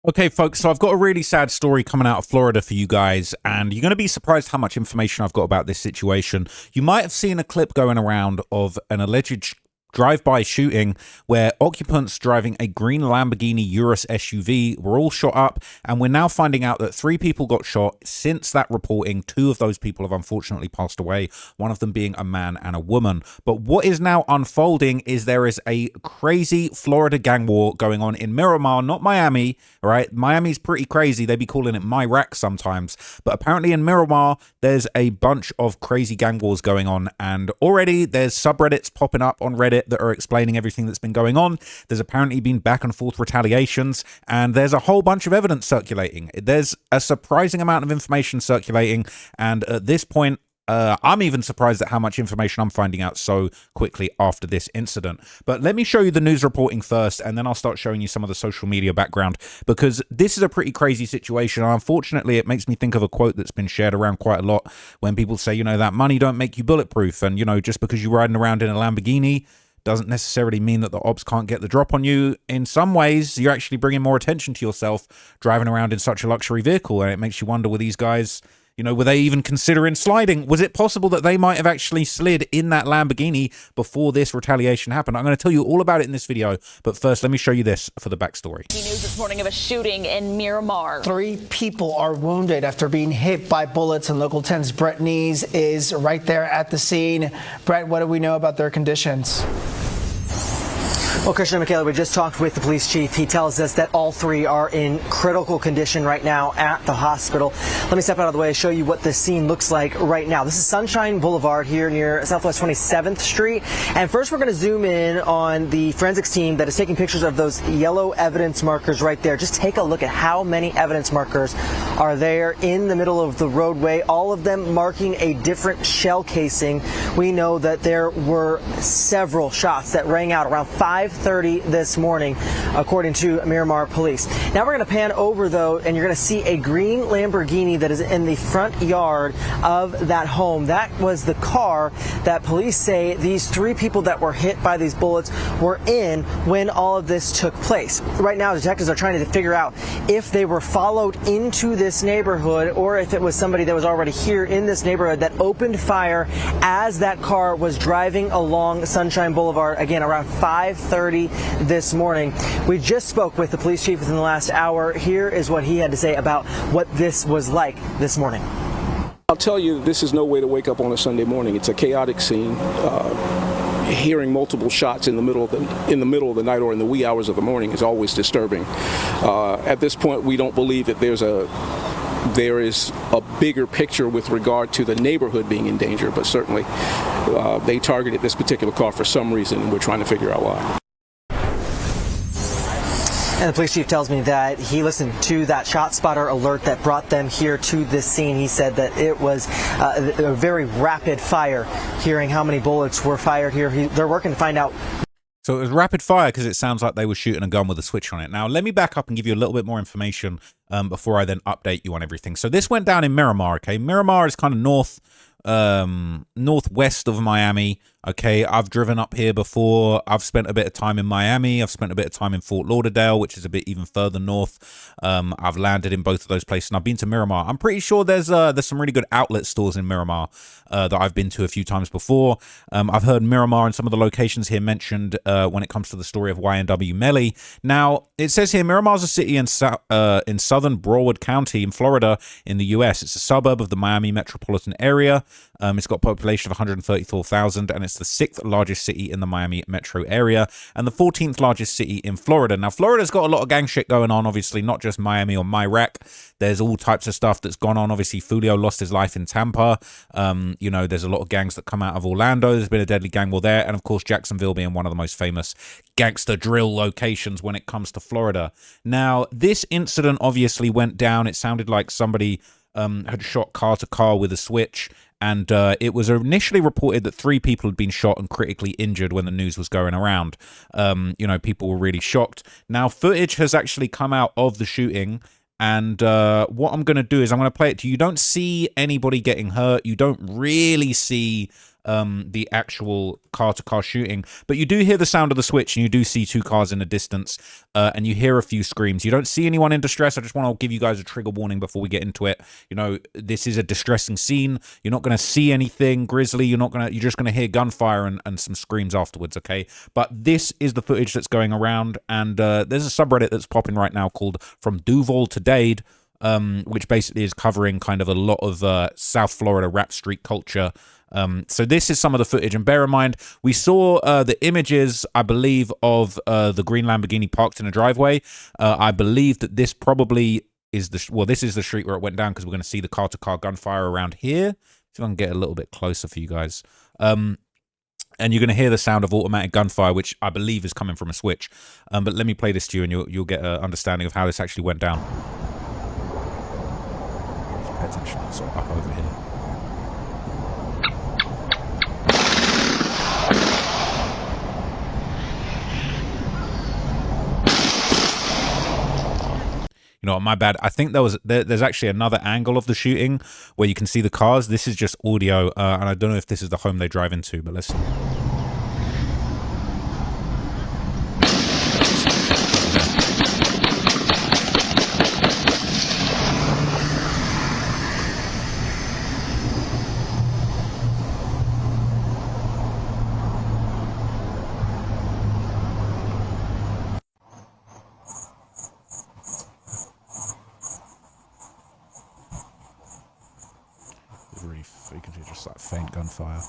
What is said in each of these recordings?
Okay, folks, so I've got a really sad story coming out of Florida for you guys, and you're going to be surprised how much information I've got about this situation. You might have seen a clip going around of an alleged drive-by shooting where occupants driving a green Lamborghini Urus SUV were all shot up, and we're now finding out that 3 people got shot. Since that reporting, 2 of those people have unfortunately passed away, one of them being a man and a woman. But what is now unfolding is there is a crazy Florida gang war going on in Miramar, not Miami, right? Miami's pretty crazy. They be calling it Myrack sometimes. But apparently in Miramar, there's a bunch of crazy gang wars going on, and already there's subreddits popping up on Reddit that are explaining everything that's been going on. There's apparently been back and forth retaliations, and there's a whole bunch of evidence circulating. There's a surprising amount of information circulating, and at this point, I'm even surprised at how much information I'm finding out so quickly after this incident. But let me show you the news reporting first, and then I'll start showing you some of the social media background, because this is a pretty crazy situation. And unfortunately, it makes me think of a quote that's been shared around quite a lot when people say, you know, that money don't make you bulletproof. And, you know, just because you're riding around in a Lamborghini doesn't necessarily mean that the ops can't get the drop on you. In some ways, you're actually bringing more attention to yourself driving around in such a luxury vehicle. And it makes you wonder, were these guys, you know, were they even considering sliding? Was it possible that they might have actually slid in that Lamborghini before this retaliation happened? I'm going to tell you all about it in this video, but first let me show you this for the backstory. News this morning of a shooting in Miramar. 3 people are wounded after being hit by bullets, and Local 10's Brett Nees is right there at the scene. Brett, what do we know about their conditions? Well, Christian and Michaela, we just talked with the police chief. He tells us that all 3 are in critical condition right now at the hospital. Let me step out of the way and show you what this scene looks like right now. This is Sunshine Boulevard here near Southwest 27th Street. And first, we're going to zoom in on the forensics team that is taking pictures of those yellow evidence markers right there. Just take a look at how many evidence markers are there in the middle of the roadway, all of them marking a different shell casing. We know that there were several shots that rang out around 5:30 this morning, according to Miramar police. Now we're going to pan over, though, and you're going to see a green Lamborghini that is in the front yard of that home. That was the car that police say these 3 people that were hit by these bullets were in when all of this took place. Right now, detectives are trying to figure out if they were followed into this neighborhood or if it was somebody that was already here in this neighborhood that opened fire as that car was driving along Sunshine Boulevard, again, around 5:30 this morning. We just spoke with the police chief within the last hour. Here is what he had to say about what this was like this morning. I'll tell you, this is no way to wake up on a Sunday morning. It's a chaotic scene. Hearing multiple shots in the middle of the night or in the wee hours of the morning is always disturbing. At this point, we don't believe that there is a bigger picture with regard to the neighborhood being in danger, but certainly they targeted this particular car for some reason, and we're trying to figure out why. And the police chief tells me that he listened to that shot spotter alert that brought them here to this scene. He said that it was a very rapid fire, hearing how many bullets were fired here. They're working to find out. So it was rapid fire because it sounds like they were shooting a gun with a switch on it. Now, let me back up and give you a little bit more information before I then update you on everything. So this went down in Miramar, okay? Miramar is kind of northwest of Miami. Okay, I've driven up here before. I've spent a bit of time in Miami. I've spent a bit of time in Fort Lauderdale, which is a bit even further north. I've landed in both of those places, and I've been to Miramar. I'm pretty sure there's some really good outlet stores in Miramar that I've been to a few times before. I've heard Miramar and some of the locations here mentioned when it comes to the story of YNW Melly. Now, it says here Miramar's a city in southern Broward County in Florida in the U.S. It's a suburb of the Miami metropolitan area. It's got a population of 134,000, and it's the 6th largest city in the Miami metro area and the 14th largest city in Florida. Now, Florida's got a lot of gang shit going on, obviously, not just Miami or Myrack. There's all types of stuff that's gone on. Obviously, Julio lost his life in Tampa. You know, there's a lot of gangs that come out of Orlando. There's been a deadly gang war there. And, of course, Jacksonville being one of the most famous gangster drill locations when it comes to Florida. Now, this incident obviously went down. It sounded like somebody had shot car to car with a switch. And it was initially reported that 3 people had been shot and critically injured when the news was going around. You know, people were really shocked. Now, footage has actually come out of the shooting. And what I'm going to do is I'm going to play it to you. You don't see anybody getting hurt. You don't really see the actual car-to-car shooting. But you do hear the sound of the switch, and you do see two cars in the distance, and you hear a few screams. You don't see anyone in distress. I just want to give you guys a trigger warning before we get into it. You know, this is a distressing scene. You're not going to see anything grisly. You're just going to hear gunfire and some screams afterwards, okay? But this is the footage that's going around, and there's a subreddit that's popping right now called From Duval to Dade, which basically is covering kind of a lot of South Florida rap street culture. So this is some of the footage, and bear in mind, we saw the images, I believe, of the green Lamborghini parked in a driveway. I believe that this probably is this is the street where it went down, because we're going to see the car-to-car gunfire around here. See if I can get a little bit closer for you guys. And you're going to hear the sound of automatic gunfire, which I believe is coming from a switch. But let me play this to you, and you'll get an understanding of how this actually went down. Just pay attention, it's sort of up over here. You know, my bad. I think there's actually another angle of the shooting where you can see the cars. This is just audio, and I don't know if this is the home they drive into, but let's see. Really, you can hear just like faint gunfire.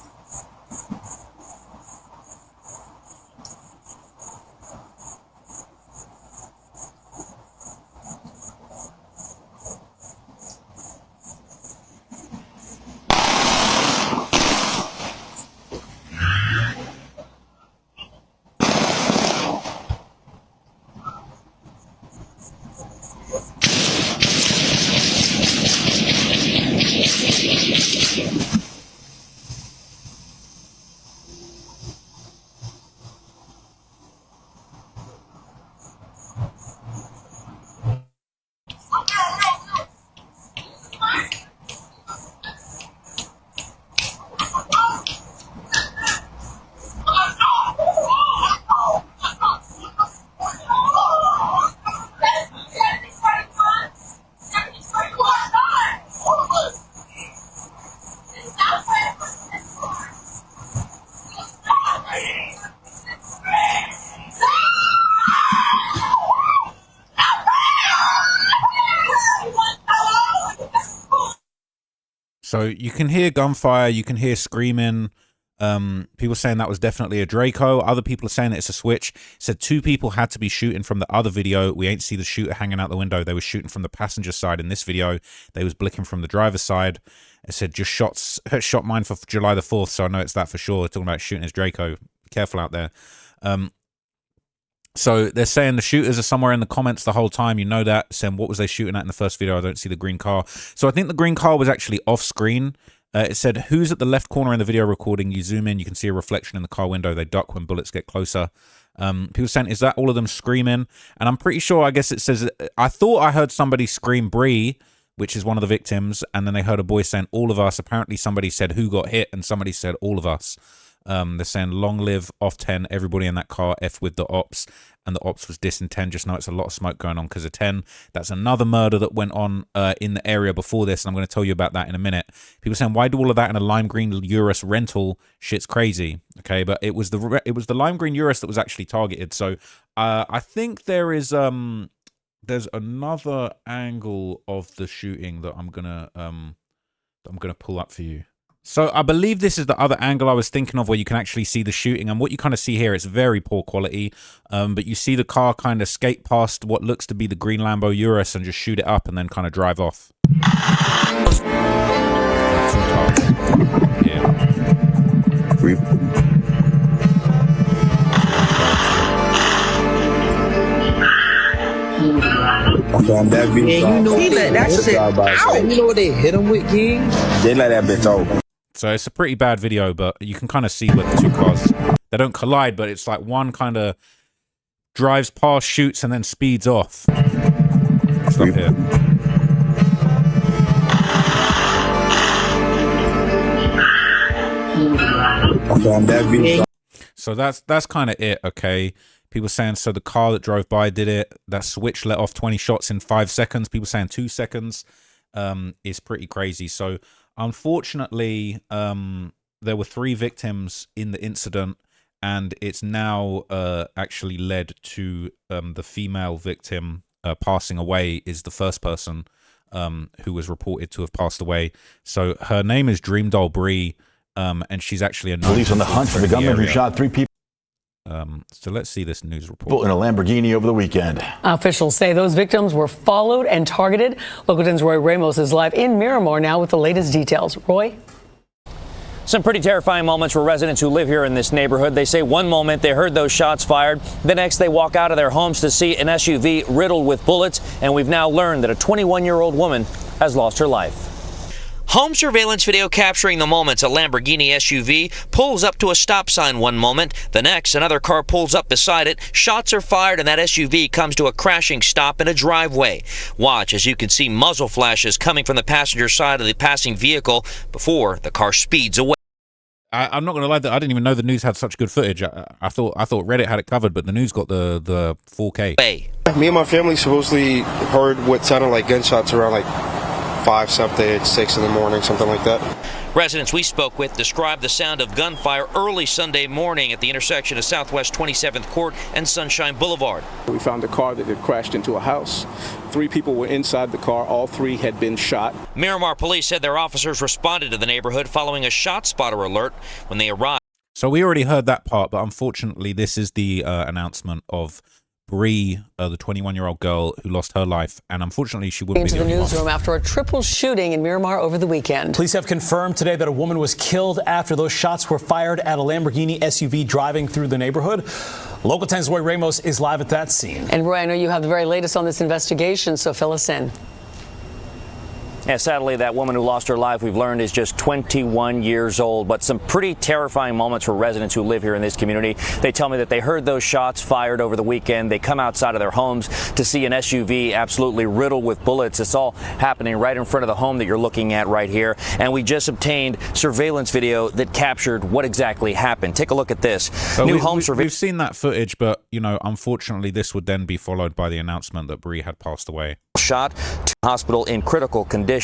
So you can hear gunfire, you can hear screaming. People saying that was definitely a Draco. Other people are saying that it's a switch. It said two people had to be shooting from the other video. We ain't see the shooter hanging out the window. They were shooting from the passenger side in this video. They was blicking from the driver's side. It said just shot mine for July the 4th, so I know it's that for sure. Talking about shooting as Draco. Be careful out there. So they're saying the shooters are somewhere in the comments the whole time. You know that. Saying what was they shooting at in the first video? I don't see the green car. So I think the green car was actually off screen. It said, who's at the left corner in the video recording? You zoom in, you can see a reflection in the car window. They duck when bullets get closer. People saying, is that all of them screaming? And I'm pretty sure, I guess it says, I thought I heard somebody scream Bree, which is one of the victims. And then they heard a boy saying, all of us. Apparently somebody said, who got hit? And somebody said, all of us. They're saying, long live off 10, everybody in that car, F with the ops. And the ops was dissing 10. Just know it's a lot of smoke going on because of 10. That's another murder that went on in the area before this, and I'm going to tell you about that in a minute. People saying, why do all of that in a lime green Urus rental? Shit's crazy. Okay, but it was the lime green Urus that was actually targeted. So I think there is there's another angle of the shooting that I'm gonna pull up for you. So I believe this is the other angle I was thinking of, where you can actually see the shooting. And what you kind of see here, it's very poor quality. But you see the car kind of skate past what looks to be the green Lambo Urus and just shoot it up and then kind of drive off. Yeah. That video, and you know he let that shit out. You know what they hit him with, King? They let that bitch over. So it's a pretty bad video, but you can kind of see where the two cars, they don't collide, but it's like one kind of drives past, shoots, and then speeds off. Stop here. Okay, I'm that V. So that's kind of it, okay? People saying, so the car that drove by did it. That switch let off 20 shots in 5 seconds. People saying 2 seconds is pretty crazy. So unfortunately, there were 3 victims in the incident, and it's now actually led to the female victim passing away is the first person who was reported to have passed away. So her name is Dream Doll Bree, and she's actually a police on the hunt for the gunman who shot 3 people. So let's see this news report. In a Lamborghini over the weekend. Officials say those victims were followed and targeted. Local 10's Roy Ramos is live in Miramar now with the latest details. Roy? Some pretty terrifying moments for residents who live here in this neighborhood. They say one moment they heard those shots fired. The next they walk out of their homes to see an SUV riddled with bullets. And we've now learned that a 21-year-old woman has lost her life. Home surveillance video capturing the moments a Lamborghini SUV pulls up to a stop sign one moment. The next, another car pulls up beside it. Shots are fired and that SUV comes to a crashing stop in a driveway. Watch as you can see muzzle flashes coming from the passenger side of the passing vehicle before the car speeds away. I'm not going to lie, that I didn't even know the news had such good footage. I thought Reddit had it covered, but the news got the 4K. Me and my family supposedly heard what sounded like gunshots around like 5-something, 6 in the morning, something like that. Residents we spoke with described the sound of gunfire early Sunday morning at the intersection of Southwest 27th Court and Sunshine Boulevard. We found a car that had crashed into a house. 3 people were inside the car. All 3 had been shot. Miramar police said their officers responded to the neighborhood following a shot spotter alert when they arrived. So we already heard that part, but unfortunately this is the announcement of Bree, the 21-year-old girl who lost her life, and unfortunately she wouldn't be into the newsroom after a triple shooting in Miramar over the weekend. Police have confirmed today that a woman was killed after those shots were fired at a Lamborghini SUV driving through the neighborhood. Local 10's Roy Ramos is live at that scene. And Roy, I know you have the very latest on this investigation, so fill us in. Yeah, sadly, that woman who lost her life, we've learned, is just 21 years old. But some pretty terrifying moments for residents who live here in this community. They tell me that they heard those shots fired over the weekend. They come outside of their homes to see an SUV absolutely riddled with bullets. It's all happening right in front of the home that you're looking at right here. And we just obtained surveillance video that captured what exactly happened. Take a look at this. So we've seen that footage, but, you know, unfortunately, this would then be followed by the announcement that Bree had passed away. Shot to hospital in critical condition.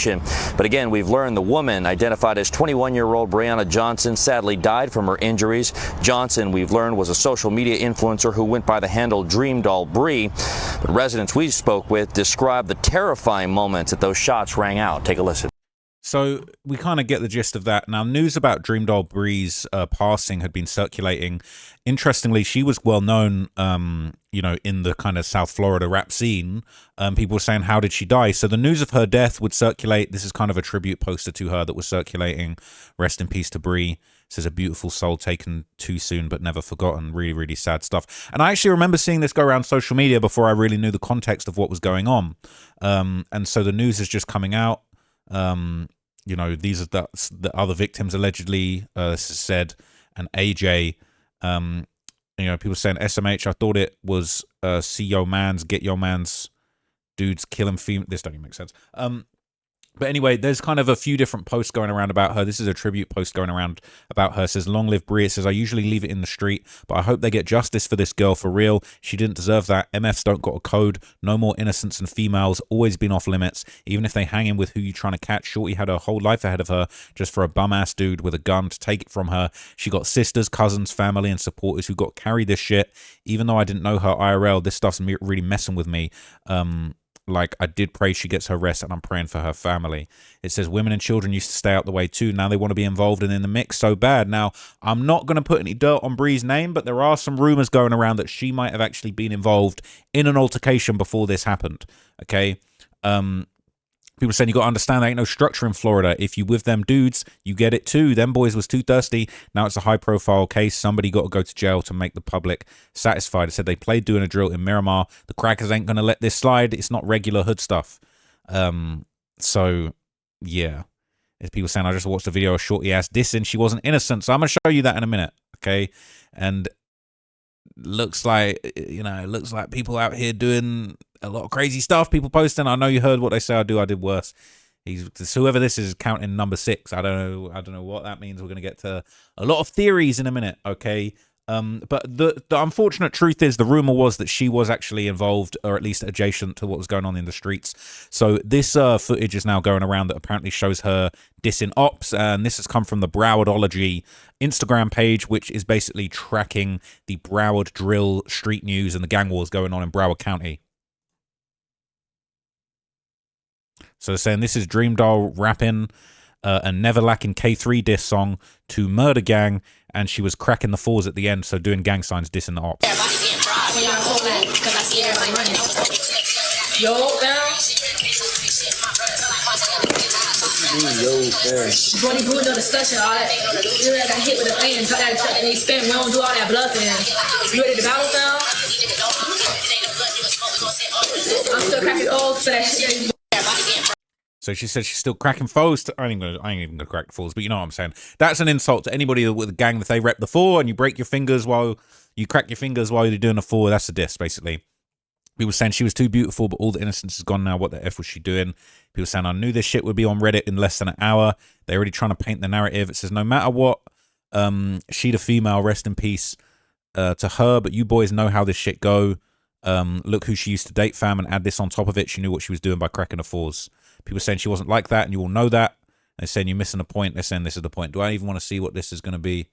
But again, we've learned the woman, identified as 21-year-old Brianna Johnson, sadly died from her injuries. Johnson, we've learned, was a social media influencer who went by the handle Dream Doll Bree. The residents we spoke with described the terrifying moments that those shots rang out. Take a listen. So we kind of get the gist of that. Now, news about Dream Doll Bree's passing had been circulating. Interestingly, she was well known, you know, in the kind of South Florida rap scene. People were saying, how did she die? So the news of her death would circulate. This is kind of a tribute poster to her that was circulating. Rest in peace to Bree. It says, a beautiful soul taken too soon but never forgotten. Really, really sad stuff. And I actually remember seeing this go around social media before I really knew the context of what was going on. And so the news is just coming out. You know, these are the other victims allegedly, this is said, and AJ, you know, people saying SMH, I thought it was see your mans, get your mans, dudes, kill him, female. This doesn't even make sense. But anyway, there's kind of a few different posts going around about her. This is a tribute post going around about her. It says, long live Bree. It says, I usually leave it in the street, but I hope they get justice for this girl for real. She didn't deserve that. MFs don't got a code. No more innocents and females. Always been off limits. Even if they hang in with who you trying to catch. Shorty had her whole life ahead of her just for a bum-ass dude with a gun to take it from her. She got sisters, cousins, family, and supporters who got carried this shit. Even though I didn't know her IRL, this stuff's really messing with me. Like, I did pray she gets her rest, and I'm praying for her family. It says women and children used to stay out the way too. Now they want to be involved and in the mix so bad. Now, I'm not going to put any dirt on Bree's name, but there are some rumors going around that she might have actually been involved in an altercation before this happened. Okay? People saying you got to understand there ain't no structure in Florida. If you with them dudes, you get it too. Them boys was too thirsty. Now it's a high profile case. Somebody got to go to jail to make the public satisfied. It said they played doing a drill in Miramar. The crackers ain't going to let this slide. It's not regular hood stuff. So, yeah. There's people saying, I just watched a video of Shorty ass dissing. She wasn't innocent. So I'm going to show you that in a minute. Okay. And looks like, you know, it looks like people out here doing a lot of crazy stuff. People posting, I know you heard what they say. I did worse. Whoever this is counting number 6. I don't know what that means. We're gonna get to a lot of theories in a minute, okay? But the unfortunate truth is the rumor was that she was actually involved, or at least adjacent to what was going on in the streets. So this footage is now going around that apparently shows her dissing ops, and this has come from the Browardology Instagram page, which is basically tracking the Broward drill, street news, and the gang wars going on in Broward County. So they're saying this is Dream Doll rapping a Never Lacking K3 diss song to Murder Gang, and she was cracking the fours at the end, so doing gang signs, dissing the ops. So she said she's still cracking foes. I ain't even gonna crack foes, but you know what I'm saying. That's an insult to anybody with a gang that they rep the four, and you break your fingers while you crack your fingers while you're doing a four. That's a diss, basically. People saying she was too beautiful, but all the innocence is gone now. What the F was she doing? People saying I knew this shit would be on Reddit in less than an hour. They're already trying to paint the narrative. It says no matter what, she the female, rest in peace to her. But you boys know how this shit go. Look who she used to date, fam, and add this on top of it. She knew what she was doing by cracking the fours. People saying she wasn't like that, and you all know that. They're saying you're missing the point. They're saying this is the point. Do I even want to see what this is going to be?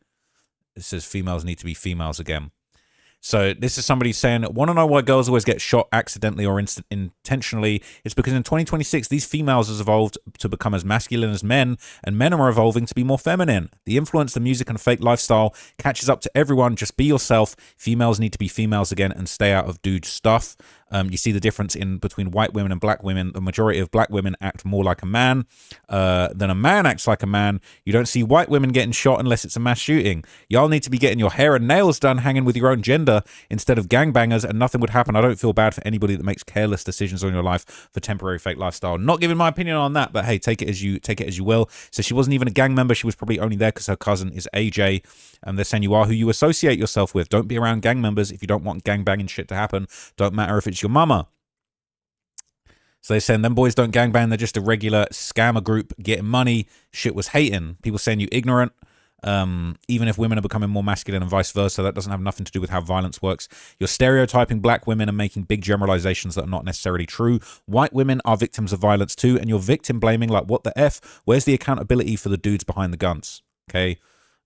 It says females need to be females again. So this is somebody saying, want to know why girls always get shot accidentally or intentionally? It's because in 2026, these females has evolved to become as masculine as men, and men are evolving to be more feminine. The influence, the music, and fake lifestyle catches up to everyone. Just be yourself. Females need to be females again and stay out of dude stuff. You see the difference in between white women and black women. The majority of black women act more like a man than a man acts like a man. You don't see white women getting shot unless it's a mass shooting. Y'all need to be getting your hair and nails done hanging with your own gender instead of gangbangers, and nothing would happen. I don't feel bad for anybody that makes careless decisions on your life for temporary fake lifestyle. Not giving my opinion on that, but hey, take it as you will. So she wasn't even a gang member. She was probably only there because her cousin is AJ. And they're saying you are who you associate yourself with. Don't be around gang members if you don't want gang banging shit to happen. Don't matter if it's your mama. So they're saying them boys don't gangbang. They're just a regular scammer group getting money. Shit was hating. People saying you ignorant. Even if women are becoming more masculine and vice versa, that doesn't have nothing to do with how violence works. You're stereotyping black women and making big generalizations that are not necessarily true. White women are victims of violence too, and you're victim blaming like what the F? Where's the accountability for the dudes behind the guns? Okay.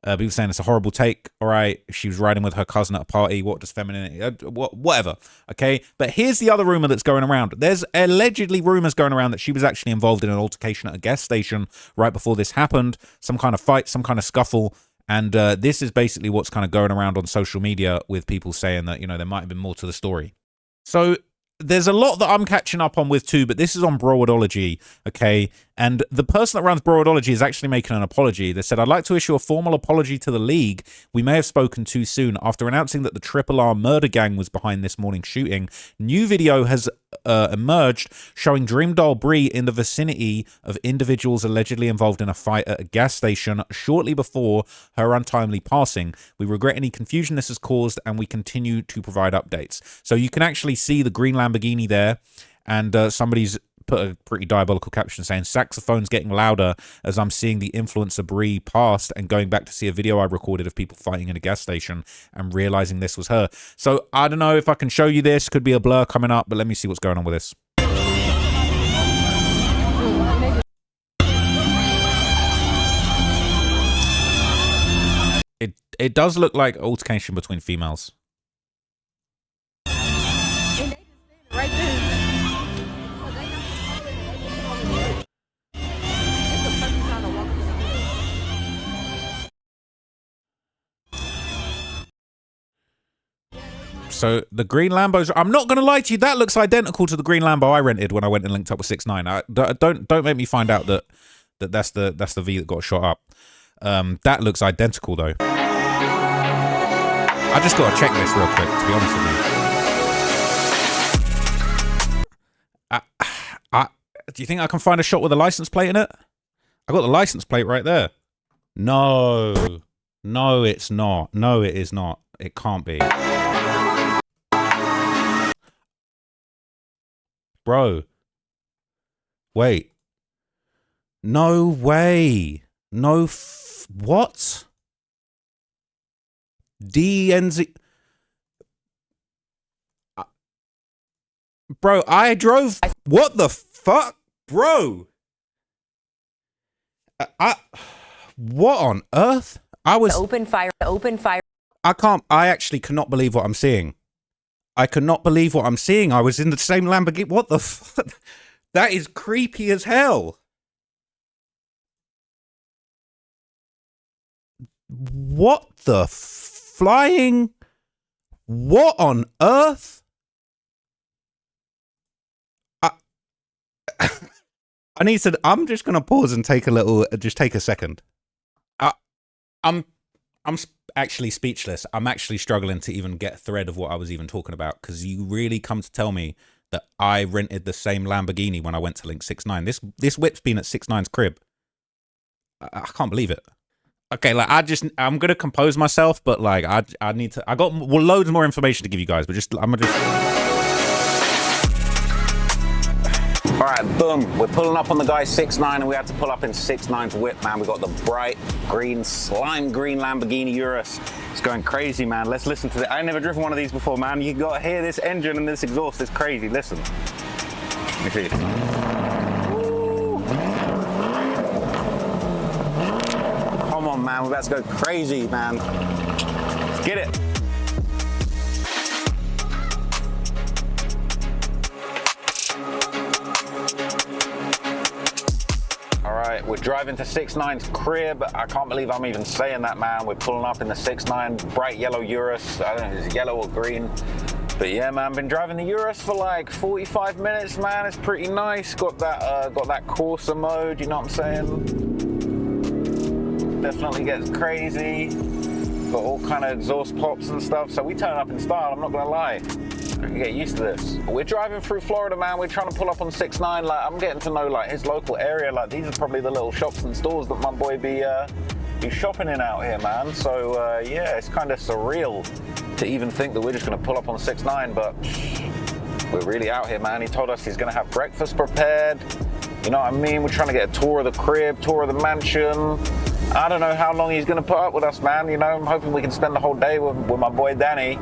People saying it's a horrible take. All right, she was riding with her cousin at a party. What does femininity? Whatever. Okay, but here's the other rumor that's going around. There's allegedly rumors going around that she was actually involved in an altercation at a gas station right before this happened. Some kind of fight, some kind of scuffle. And this is basically what's kind of going around on social media with people saying that, you know, there might have been more to the story. So there's a lot that I'm catching up on with too, but this is on Browardology, okay? And the person that runs Browardology is actually making an apology. They said, I'd like to issue a formal apology to the league. We may have spoken too soon. After announcing that the Triple R murder gang was behind this morning's shooting, new video has emerged showing Dream Doll Bree in the vicinity of individuals allegedly involved in a fight at a gas station shortly before her untimely passing. We regret any confusion this has caused, and we continue to provide updates. So you can actually see the green Lamborghini there, and somebody's put a pretty diabolical caption saying saxophone's getting louder as I'm seeing the influencer Bree past and going back to see a video I recorded of people fighting in a gas station and realizing this was her. So I don't know if I can show you this. Could be a blur coming up, but let me see what's going on with this. It does look like altercation between females. Right there. So the green Lambos, I'm not going to lie to you, that looks identical to the green Lambo I rented when I went and linked up with 6ix9ine. Don't make me find out that's the V that got shot up. That looks identical though. I just got to check this real quick, to be honest with you. Do you think I can find a shot with a license plate in it? I got the license plate right there. No, it's not. No, it is not. It can't be. Bro. Wait. No way. No. What? DNZ. Bro, I drove. What the fuck, bro? What on earth? I was Open fire. I actually cannot believe what I'm seeing. I cannot believe what I'm seeing. I was in the same Lamborghini. What the fuck? That is creepy as hell. What the flying? What on earth? I'm just gonna pause and take a second. I'm actually speechless. I'm actually struggling to even get a thread of what I was even talking about, because you really come to tell me that I rented the same Lamborghini when I went to Link 6ix9ine. This whip's been at 6ix9ine's crib. I can't believe it. Okay, like I'm gonna compose myself, but like I need to. I got loads more information to give you guys, but I'm gonna just. All right, boom. We're pulling up on the guy 6ix9ine, and we had to pull up in 6ix9ine's whip, man. We got the bright green, slime green Lamborghini Urus. It's going crazy, man. Let's listen to it. I ain't never driven one of these before, man. You got to hear this engine and this exhaust. It's crazy. Listen. Let me see. Come on, man. We're about to go crazy, man. Let's get it. We're driving to 6ix9ine's crib. I can't believe I'm even saying that, man. We're pulling up in the 6ix9ine bright yellow Urus. I don't know if it's yellow or green. But yeah, man, been driving the Urus for like 45 minutes, man. It's pretty nice. Got that Corsa mode, you know what I'm saying? Definitely gets crazy. Got all kind of exhaust pops and stuff. So we turn up in style, I'm not gonna lie. I can get used to this. We're driving through Florida, man. We're trying to pull up on 6ix9ine. Like, I'm getting to know like his local area. Like, these are probably the little shops and stores that my boy be shopping in out here, man. So yeah, it's kind of surreal to even think that we're just gonna pull up on 6ix9ine, but we're really out here, man. He told us he's gonna have breakfast prepared. You know what I mean? We're trying to get a tour of the crib, tour of the mansion. I don't know how long he's gonna put up with us, man. You know, I'm hoping we can spend the whole day with my boy Danny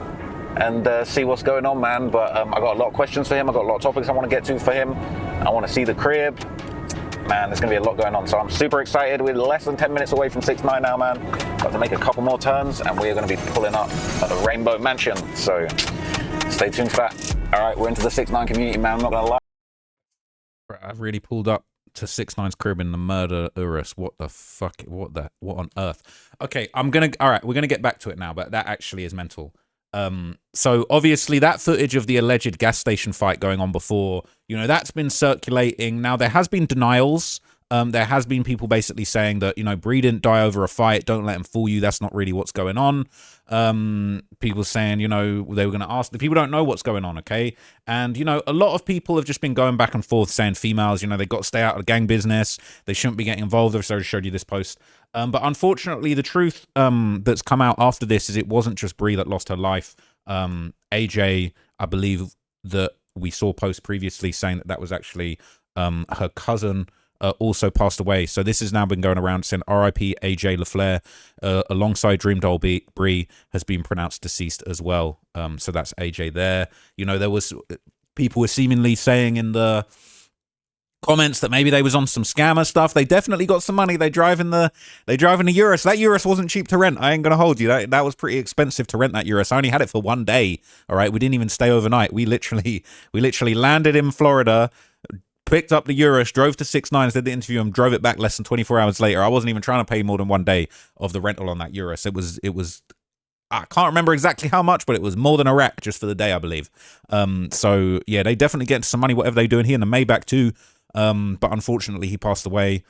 and see what's going on, man. But I got a lot of questions for him. I got a lot of topics I want to get to for him. I want to see the crib. Man, there's going to be a lot going on. So I'm super excited. We're less than 10 minutes away from 6ix9ine now, man. Got to make a couple more turns, and we're going to be pulling up at the Rainbow Mansion. So stay tuned for that. All right, we're into the 6ix9ine community, man. I'm not going to lie. I've really pulled up to 6ix9ine's crib in the murder Urus. What the fuck? What on earth? Okay, all right, we're going to get back to it now, but that actually is mental. So obviously that footage of the alleged gas station fight going on before, you know, that's been circulating. Now there has been denials. There has been people basically saying that, you know, Bree didn't die over a fight. Don't let him fool you. That's not really what's going on. People saying, you know, they were going to ask. The people don't know what's going on, okay? And, you know, a lot of people have just been going back and forth saying females, you know, they got to stay out of the gang business. They shouldn't be getting involved. I've already showed you this post. But unfortunately, the truth that's come out after this is it wasn't just Bree that lost her life. AJ, I believe that we saw posts previously saying that was actually her cousin also passed away. So this has now been going around saying R.I.P. AJ LaFleur alongside Dream Doll Bree has been pronounced deceased as well. So that's AJ there. You know, there was people were seemingly saying in the comments that maybe they was on some scammer stuff. They definitely got some money. They driving the Urus. That Urus wasn't cheap to rent. I ain't gonna hold you. That was pretty expensive to rent that Urus. I only had it for one day. All right, we didn't even stay overnight. We literally landed in Florida, picked up the Urus, drove to 6ix9ine, did the interview, and drove it back less than 24 hours later. I wasn't even trying to pay more than one day of the rental on that Urus. It was. I can't remember exactly how much, but it was more than a rack just for the day, I believe. So yeah, they definitely get some money, whatever they doing here in the Maybach too. But unfortunately, he passed away.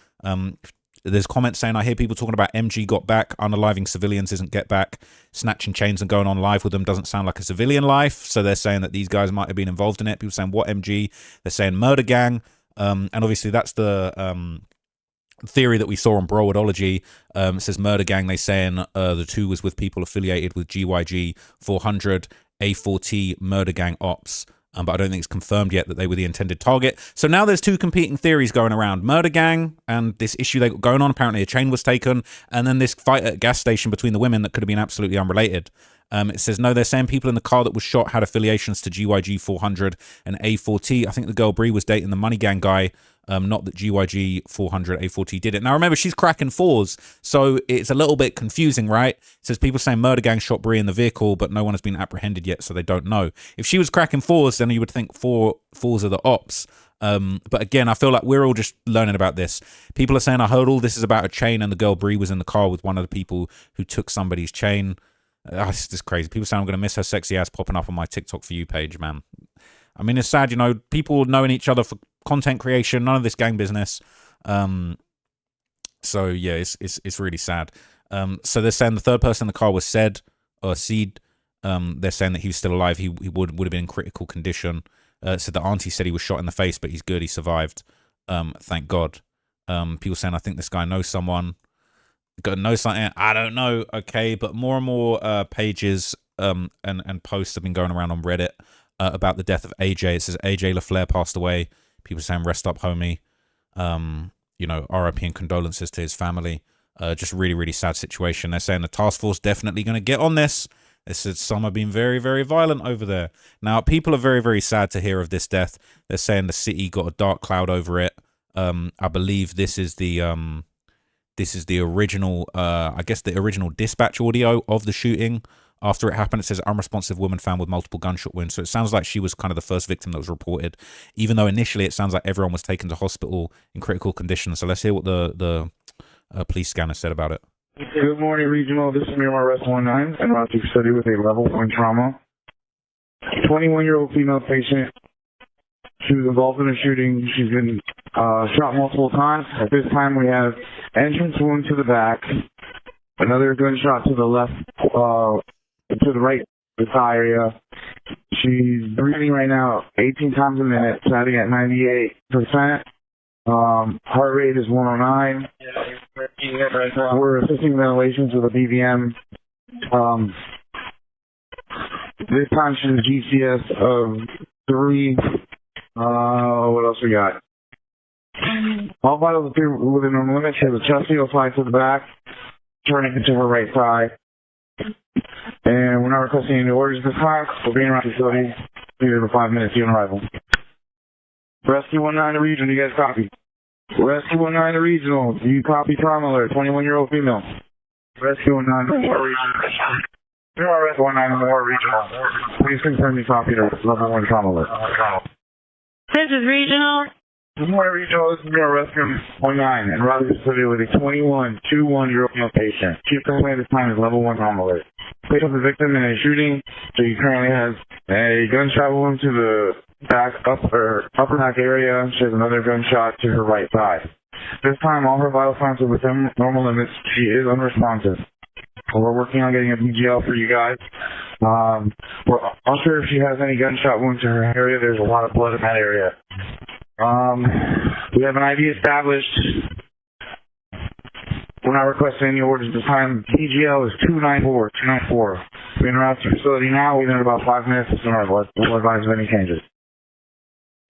There's comments saying, I hear people talking about MG got back, unaliving civilians isn't get back, snatching chains and going on live with them doesn't sound like a civilian life. So they're saying that these guys might have been involved in it. People saying, what MG? They're saying murder gang. And obviously that's the theory that we saw on Broadology. It says murder gang. They saying the two was with people affiliated with GYG 400, A4T, murder gang ops. but I don't think it's confirmed yet that they were the intended target. So now there's two competing theories going around. Murder gang and this issue they got going on. Apparently a chain was taken. And then this fight at a gas station between the women that could have been absolutely unrelated. It says, no, they're saying people in the car that was shot had affiliations to GYG 400 and A4T. I think the girl Bree was dating the money gang guy. Not that GYG 400 A4T did it. Now, remember, she's cracking fours, so it's a little bit confusing, right? It says people saying murder gang shot Bree in the vehicle, but no one has been apprehended yet, so they don't know. If she was cracking fours, then you would think fours are the ops. But again, I feel like we're all just learning about this. People are saying, I heard all this is about a chain, and the girl Bree was in the car with one of the people who took somebody's chain. It's just crazy. People saying I'm going to miss her sexy ass popping up on my TikTok For You page, man. I mean, it's sad, you know, people knowing each other for content creation, none of this gang business. So yeah, it's really sad. So they're saying the third person in the car was Seed. They're saying that he was still alive. He would have been in critical condition. So the auntie said he was shot in the face, but he's good. He survived. Thank God. People saying I think this guy knows someone. Got to know something. I don't know. Okay, but more and more pages and posts have been going around on Reddit about the death of AJ. It says AJ LaFleur passed away. People saying rest up, homie. You know, RIP and condolences to his family. Just really, really sad situation. They're saying the task force definitely going to get on this. They said some have been very, very violent over there. Now, people are very, very sad to hear of this death. They're saying the city got a dark cloud over it. I believe this is the original, I guess the original dispatch audio of the shooting. After it happened, it says unresponsive woman found with multiple gunshot wounds. So it sounds like she was kind of the first victim that was reported, even though initially it sounds like everyone was taken to hospital in critical condition. So let's hear what the police scanner said about it. Good morning, Regional. This is Miramar Arrest 19 and about to study with a level 1 trauma. 21-year-old female patient. She was involved in a shooting. She's been shot multiple times. At this time, we have entrance wound to the back, another gunshot to the left, to the right, the thigh area. She's breathing right now 18 times a minute, starting at 98%. Heart rate is 109. We're assisting ventilations with a BVM. This time she's a GCS of 3. What else we got? All vitals appear within normal limits. She has a chest seal slide to the back, turning into her right thigh. And we're not requesting any orders this time. We're being around the facility. Be here for 5 minutes on arrival. Rescue 19 to regional, you guys copy? Rescue 19 to regional, you copy trauma alert, 21-year-old female. Rescue 19 to regional. You're our Rescue 19 to regional. Please confirm you copy the level 1 trauma alert. This is regional. Good morning, Regional. This is your Rescue 19 and Raleigh facility with a 21-year-old female patient. Chief complaint this time is level 1 trauma alert. Patient is a victim in a shooting. She currently has a gunshot wound to the back upper back area. She has another gunshot to her right thigh. This time, all her vital signs are within normal limits. She is unresponsive. We're working on getting a BGL for you guys. We're unsure if she has any gunshot wounds to her area. There's a lot of blood in that area. We have an ID established. We're not requesting any orders this time. BGL is 294. We're in our facility now. Within about 5 minutes. We'll advise of any changes.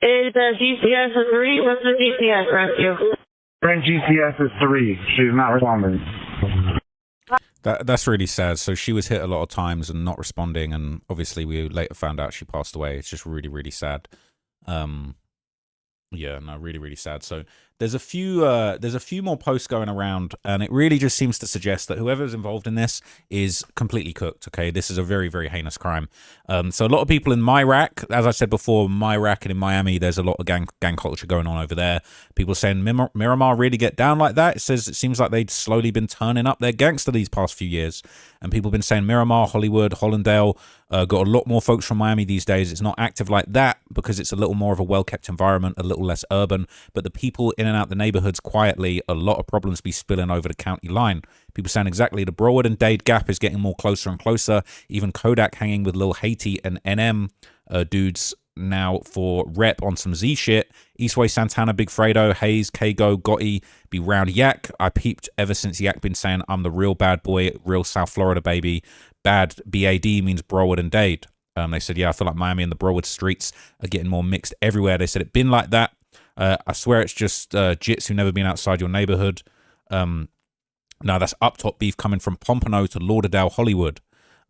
Is the GCS is 3? What's the GCS rescue? Current GCS is 3. She's not responding. That's really sad. So she was hit a lot of times and not responding, and obviously we later found out she passed away. It's just really, really sad. Yeah, no, really, really sad. So there's a few more posts going around, and it really just seems to suggest that whoever's involved in this is completely cooked. Okay, this is a very, very heinous crime. So a lot of people in Iraq, as I said before, Iraq and in Miami, there's a lot of gang culture going on over there. People saying Miramar really get down like that. It seems like they've slowly been turning up their gangster these past few years, and people have been saying Miramar, Hollywood, Hollandale. Got a lot more folks from Miami these days. It's not active like that because it's a little more of a well-kept environment, a little less urban. But the people in and out the neighborhoods quietly, a lot of problems be spilling over the county line. People saying exactly the Broward and Dade gap is getting more closer and closer. Even Kodak hanging with Lil Haiti and NM dudes now for rep on some Z shit. Eastway Santana, Big Fredo, Hayes, Kago, Gotti, be round Yak. I peeped ever since Yak been saying I'm the real bad boy, real South Florida baby. Bad, BAD means Broward and Dade. They said, yeah, I feel like Miami and the Broward streets are getting more mixed everywhere. They said it been like that. I swear it's just jits who never been outside your neighborhood. Now that's up top beef coming from Pompano to Lauderdale, Hollywood.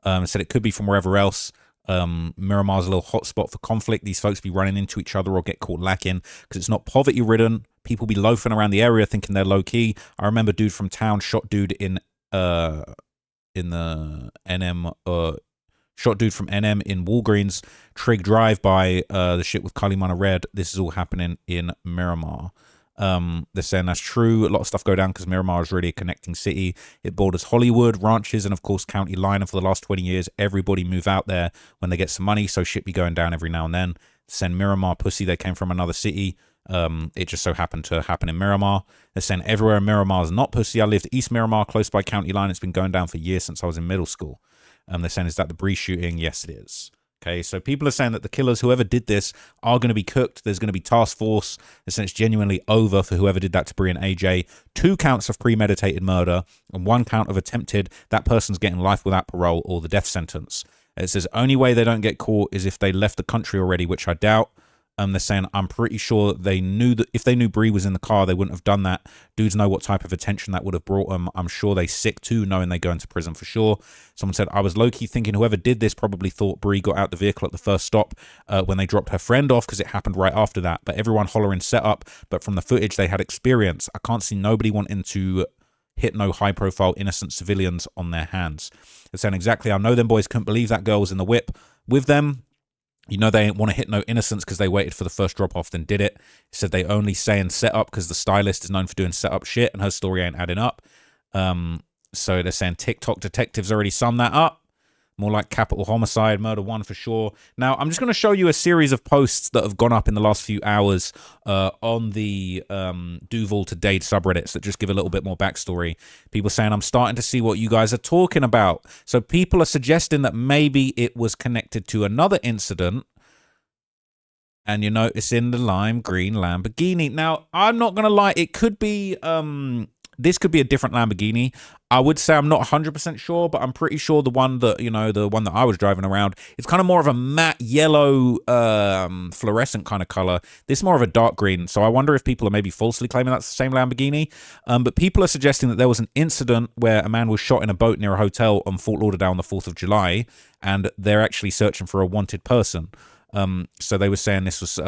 Said it could be from wherever else. Miramar's a little hotspot for conflict. These folks be running into each other or get caught lacking because it's not poverty ridden. People be loafing around the area thinking they're low key. I remember dude from town shot dude in the NM shot dude from NM in Walgreens. Trig drive by the shit with Kalimana Red. This is all happening in Miramar. They're saying that's true. A lot of stuff go down because Miramar is really a connecting city. It borders Hollywood, ranches, and of course County Line. And for the last 20 years, everybody move out there when they get some money. So shit be going down every now and then. Saying Miramar pussy, they came from another city. It just so happened to happen in Miramar. They're saying everywhere in Miramar is not pussy. I lived East Miramar, close by County Line. It's been going down for years since I was in middle school. They're saying, is that the Bree shooting? Yes, it is. Okay, so people are saying that the killers, whoever did this, are going to be cooked. There's going to be task force. They're saying it's genuinely over for whoever did that to Bree and AJ. 2 counts of premeditated murder and 1 count of attempted. That person's getting life without parole or the death sentence. It says only way they don't get caught is if they left the country already, which I doubt. They're saying I'm pretty sure they knew that if they knew Bree was in the car, they wouldn't have done that. Dudes know what type of attention that would have brought them. I'm sure they sick too, knowing they go into prison for sure. Someone said I was low-key thinking whoever did this probably thought Bree got out the vehicle at the first stop when they dropped her friend off because it happened right after that. But everyone hollering set up. But from the footage, they had experience. I can't see nobody wanting to hit no high-profile innocent civilians on their hands. They're saying exactly. I know them boys couldn't believe that girl was in the whip with them. You know they ain't want to hit no innocents because they waited for the first drop-off, then did it. He said they only saying set-up because the stylist is known for doing set-up shit and her story ain't adding up. So they're saying TikTok detectives already summed that up. More like capital homicide, murder 1 for sure. Now, I'm just going to show you a series of posts that have gone up in the last few hours on the Duval to Dade subreddits that just give a little bit more backstory. People saying, I'm starting to see what you guys are talking about. So people are suggesting that maybe it was connected to another incident. And you notice in the lime green Lamborghini. Now, I'm not going to lie. It could be... this could be a different Lamborghini. I would say I'm not 100% sure, but I'm pretty sure the one that, you know, the one that I was driving around, it's kind of more of a matte yellow, fluorescent kind of color. This is more of a dark green. So I wonder if people are maybe falsely claiming that's the same Lamborghini. But people are suggesting that there was an incident where a man was shot in a boat near a hotel on Fort Lauderdale on the 4th of July, and they're actually searching for a wanted person. So they were saying this was...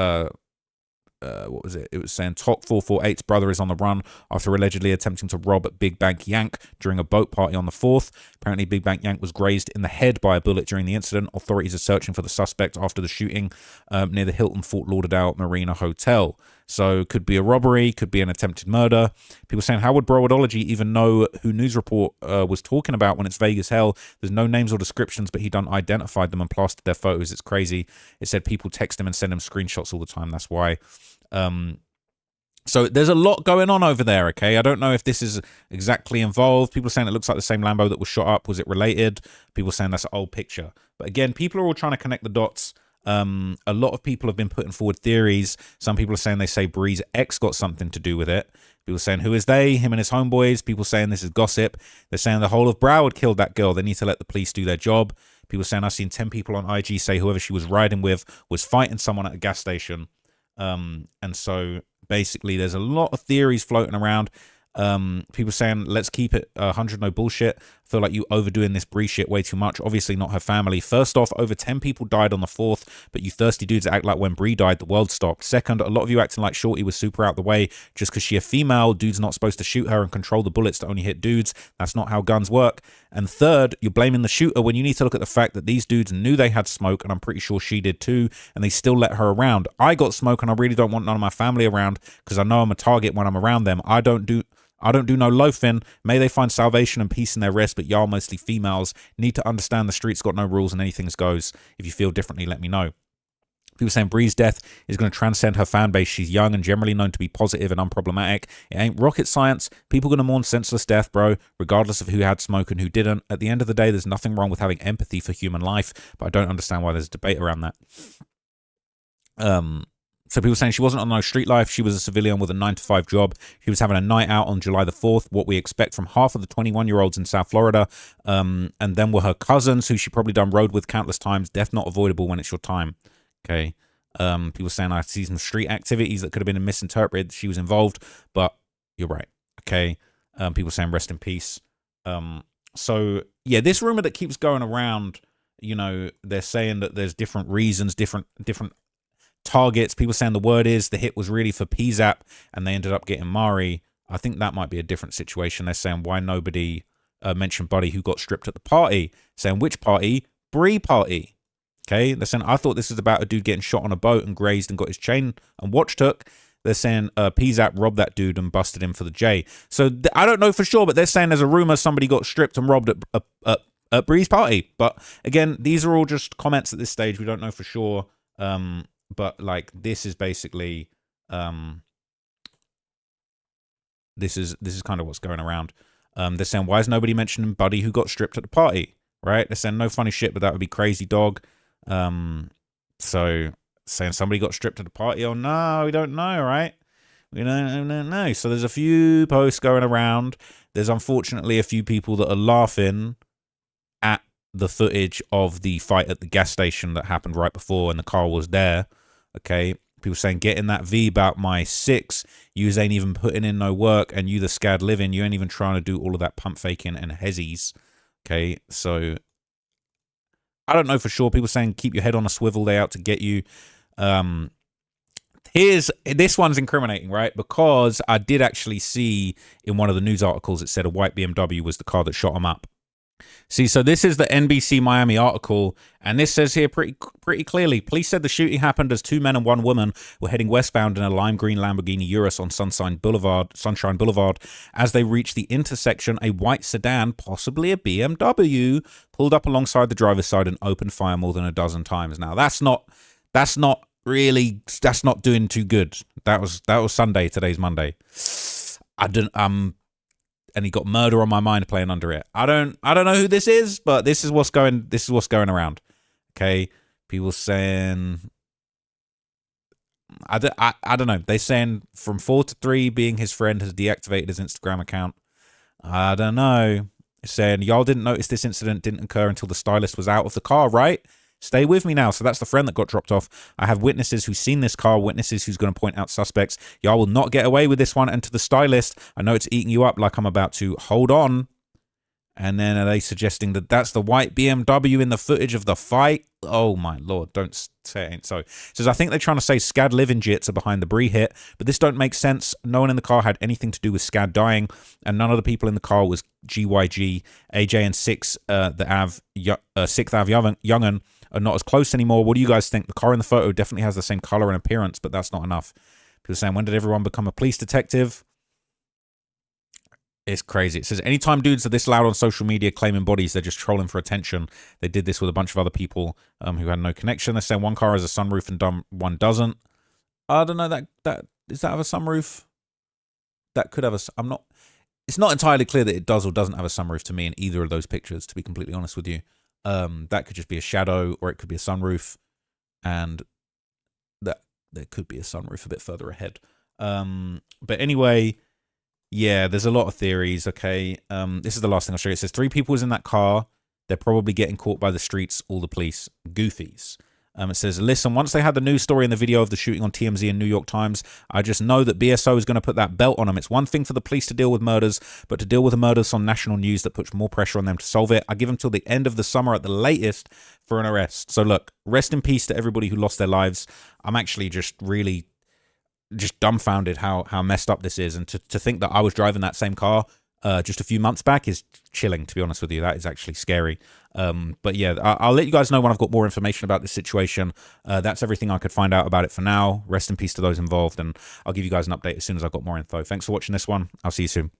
what was it? It was saying Tok 448's brother is on the run after allegedly attempting to rob Big Bank Yank during a boat party on the 4th. Apparently, Big Bank Yank was grazed in the head by a bullet during the incident. Authorities are searching for the suspect after the shooting near the Hilton Fort Lauderdale Marina Hotel. So, could be a robbery, could be an attempted murder. People saying, how would Broadology even know who News Report was talking about when it's vague as hell? There's no names or descriptions, but he done identified them and plastered their photos. It's crazy. It said people text him and send him screenshots all the time. That's why. So there's a lot going on over there, okay? I don't know if this is exactly involved. People saying it looks like the same Lambo that was shot up. Was it related? People saying that's an old picture. But again, people are all trying to connect the dots. A lot of people have been putting forward theories. Some people are saying they say Bree's ex got something to do with it. People saying, who is they? Him and his homeboys. People saying this is gossip. They're saying the whole of Broward killed that girl. They need to let the police do their job. People saying I've seen 10 people on IG say whoever she was riding with was fighting someone at a gas station. And so basically there's a lot of theories floating around. People saying let's keep it 100, no bullshit. I feel like you overdoing this Bree shit way too much. Obviously not her family. First off, over 10 people died on the 4th, but you thirsty dudes act like when Bree died the world stopped. Second, a lot of you acting like Shorty was super out the way just because she a female. Dude's not supposed to shoot her and control the bullets to only hit dudes. That's not how guns work. And third, you're blaming the shooter when you need to look at the fact that these dudes knew they had smoke, and I'm pretty sure she did too, and they still let her around. I got smoke and I really don't want none of my family around because I know I'm a target when I'm around them. I don't do no loafing. May they find salvation and peace in their rest, but y'all, mostly females, need to understand the streets got no rules and anything goes. If you feel differently, let me know. People saying Bree's death is going to transcend her fan base. She's young and generally known to be positive and unproblematic. It ain't rocket science. People going to mourn senseless death, bro, regardless of who had smoke and who didn't. At the end of the day, there's nothing wrong with having empathy for human life, but I don't understand why there's debate around that. So people saying she wasn't on no street life. She was a civilian with a 9-to-5 job. She was having a night out on July the 4th, what we expect from half of the 21-year-olds in South Florida. And then were her cousins, who she probably done road with countless times. Death not avoidable when it's your time. Okay. People saying I see some street activities that could have been misinterpreted. She was involved, but you're right. Okay. People saying rest in peace. So yeah, this rumor that keeps going around, you know, they're saying that there's different reasons, different targets. People saying the word is the hit was really for PZAP and they ended up getting Mari. I think that might be a different situation. They're saying why nobody mentioned Buddy who got stripped at the party. Saying which party? Bree party. Okay. They're saying I thought this was about a dude getting shot on a boat and grazed and got his chain and watch took. They're saying PZAP robbed that dude and busted him for the J. So I don't know for sure, but they're saying there's a rumor somebody got stripped and robbed at Bree's party. But again, these are all just comments at this stage. We don't know for sure. But like this is basically this is kind of what's going around. They're saying why is nobody mentioning Buddy who got stripped at the party? Right? They're saying no funny shit, but that would be crazy, dog. So saying somebody got stripped at the party. Oh no, we don't know, right? We don't know. So there's a few posts going around. There's unfortunately a few people that are laughing at the footage of the fight at the gas station that happened right before and the car was there. Okay. People saying getting that V about my 6. You ain't even putting in no work and you the scad living. You ain't even trying to do all of that pump faking and hezzies. Okay. So I don't know for sure. People saying keep your head on a swivel. They out to get you. This one's incriminating, right? Because I did actually see in one of the news articles it said a white BMW was the car that shot him up. See, so this is the NBC Miami article, and this says here pretty clearly, police said the shooting happened as 2 men and 1 woman were heading westbound in a lime green Lamborghini Urus on Sunshine Boulevard. As they reached the intersection, a white sedan, possibly a BMW, pulled up alongside the driver's side and opened fire more than a dozen times. Now, that's not doing too good. That was Sunday. Today's Monday. And he got murder on my mind playing under it. I don't know who this is, but this is what's going around. Okay. People saying, I don't know. They're saying from 4 to 3 being his friend has deactivated his Instagram account. I don't know. Saying y'all didn't notice this incident didn't occur until the stylist was out of the car, right? Stay with me now. So that's the friend that got dropped off. I have witnesses who've seen this car, witnesses who's going to point out suspects. Y'all will not get away with this one. And to the stylist, I know it's eating you up like I'm about to. Hold on. And then are they suggesting that that's the white BMW in the footage of the fight? Oh my Lord, don't say it ain't so. It says, I think they're trying to say Scad living jits are behind the Bree hit, but this don't make sense. No one in the car had anything to do with Scad dying, and none of the people in the car was GYG, AJ and 6th Ave Young'un are not as close anymore. What do you guys think? The car in the photo definitely has the same color and appearance, but that's not enough. People saying, when did everyone become a police detective? It's crazy. It says, anytime dudes are this loud on social media claiming bodies, they're just trolling for attention. They did this with a bunch of other people who had no connection. They're saying one car has a sunroof and one doesn't. I don't know. That does that have a sunroof? That could have a... It's not entirely clear that it does or doesn't have a sunroof to me in either of those pictures, to be completely honest with you. That could just be a shadow, or it could be a sunroof, and that there could be a sunroof a bit further ahead. But anyway, yeah, there's a lot of theories. Okay, this is the last thing I'll show you. It says 3 people was in that car. They're probably getting caught by the streets, all the police goofies. It says, listen, once they had the news story and the video of the shooting on TMZ and New York Times, I just know that BSO is going to put that belt on them. It's one thing for the police to deal with murders, but to deal with a murder on national news that puts more pressure on them to solve it. I give them till the end of the summer at the latest for an arrest. So look, rest in peace to everybody who lost their lives. I'm actually just really just dumbfounded how messed up this is. And to think that I was driving that same car just a few months back is chilling, to be honest with you. That is actually scary. But yeah, I'll let you guys know when I've got more information about this situation. That's everything I could find out about it for now. Rest in peace to those involved, and I'll give you guys an update as soon as I've got more info. Thanks for watching this one. I'll see you soon.